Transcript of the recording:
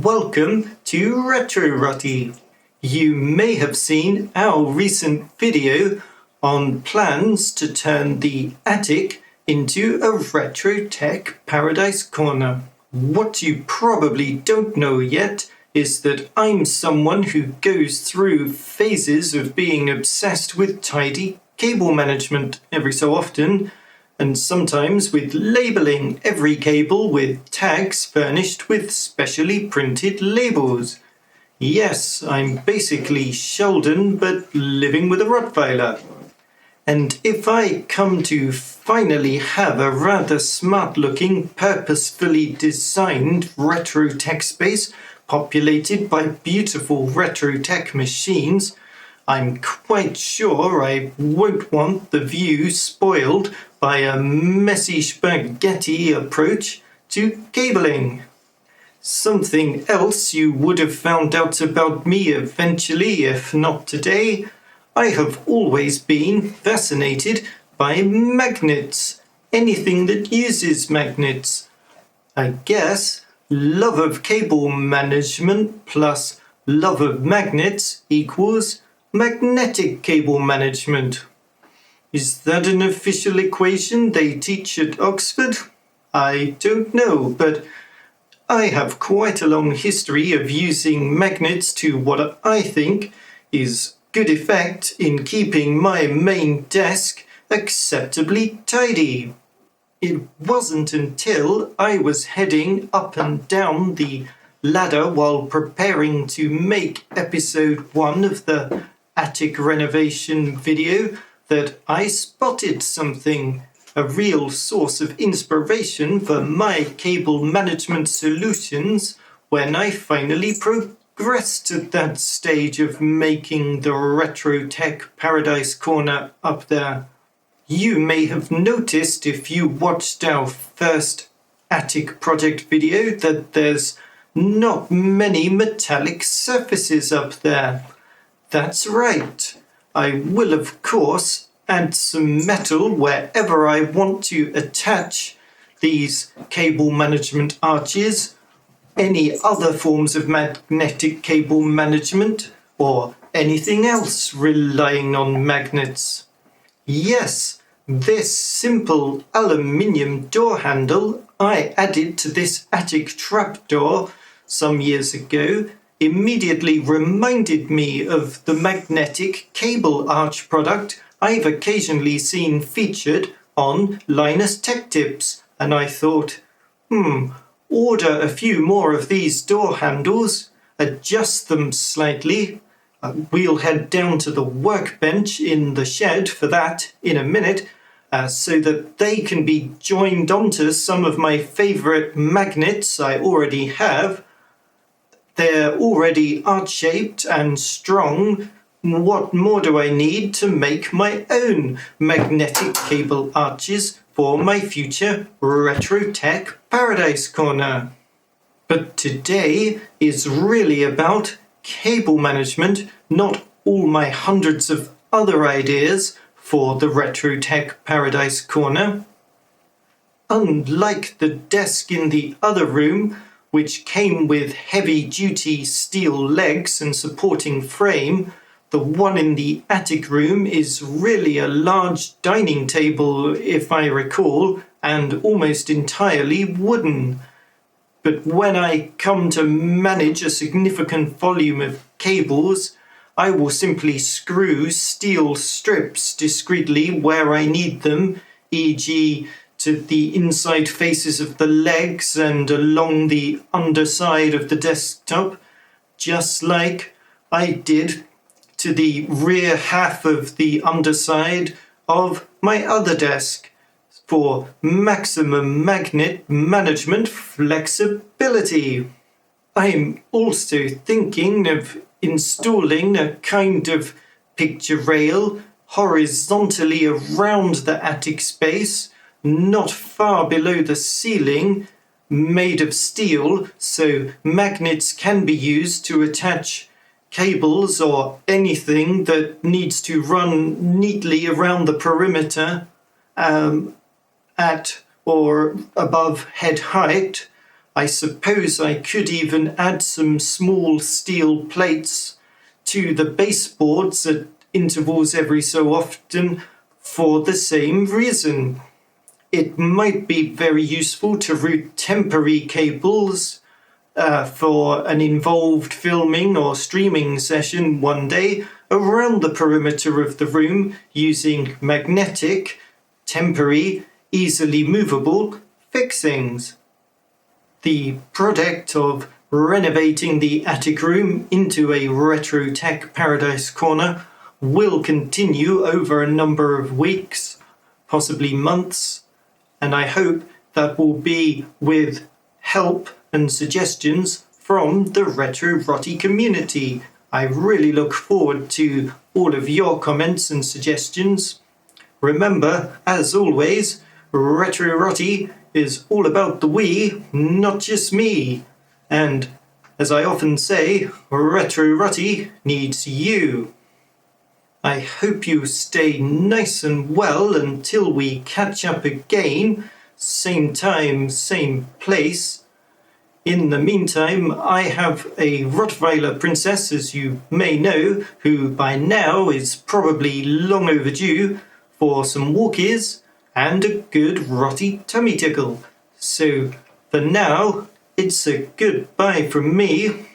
Welcome to Retro Rottie. You may have seen our recent video on plans to turn the attic into a retro tech paradise corner. What you probably don't know yet is that I'm someone who goes through phases of being obsessed with tidy cable management every so often, and sometimes with labeling every cable with tags furnished with specially printed labels. Yes, I'm basically Sheldon, but living with a Rottweiler. And if I come to finally have a rather smart-looking, purposefully designed retro tech space populated by beautiful retro tech machines, I'm quite sure I won't want the view spoiled by a messy spaghetti approach to cabling. Something else you would have found out about me eventually, if not today, I have always been fascinated by magnets, anything that uses magnets. I guess love of cable management plus love of magnets equals magnetic cable management. Is that an official equation they teach at Oxford? I don't know, but I have quite a long history of using magnets to what I think is good effect in keeping my main desk acceptably tidy. It wasn't until I was heading up and down the ladder while preparing to make episode 1 of the attic renovation video that I spotted something, a real source of inspiration for my cable management solutions when I finally progressed to that stage of making the retro tech paradise corner up there. You may have noticed if you watched our first attic project video that there's not many metallic surfaces up there. That's right. I will, of course, add some metal wherever I want to attach these cable management arches, any other forms of magnetic cable management, or anything else relying on magnets. Yes, this simple aluminium door handle I added to this attic trapdoor some years ago immediately reminded me of the magnetic cable arch product I've occasionally seen featured on Linus Tech Tips, and I thought, order a few more of these door handles, adjust them slightly. We'll head down to the workbench in the shed for that in a minute, so that they can be joined onto some of my favourite magnets I already have. They're already arch-shaped and strong. What more do I need to make my own magnetic cable arches for my future retro tech paradise corner? But today is really about cable management, not all my hundreds of other ideas for the retro tech paradise corner. Unlike the desk in the other room, which came with heavy-duty steel legs and supporting frame, the one in the attic room is really a large dining table, if I recall, and almost entirely wooden. But when I come to manage a significant volume of cables, I will simply screw steel strips discreetly where I need them, e.g., to the inside faces of the legs and along the underside of the desktop, just like I did to the rear half of the underside of my other desk for maximum magnet management flexibility. I'm also thinking of installing a kind of picture rail horizontally around the attic space, not far below the ceiling, made of steel, so magnets can be used to attach cables or anything that needs to run neatly around the perimeter at or above head height. I suppose I could even add some small steel plates to the baseboards at intervals every so often for the same reason. It might be very useful to route temporary cables for an involved filming or streaming session one day around the perimeter of the room using magnetic, temporary, easily movable fixings. The project of renovating the attic room into a retro tech paradise corner will continue over a number of weeks, possibly months, and I hope that will be with help and suggestions from the Retro Rottie community. I really look forward to all of your comments and suggestions. Remember, as always, Retro Rottie is all about the we, not just me. And, as I often say, Retro Rottie needs you. I hope you stay nice and well until we catch up again, same time, same place. In the meantime, I have a Rottweiler princess, as you may know, who by now is probably long overdue for some walkies and a good Rottie tummy tickle. So, for now, it's a goodbye from me.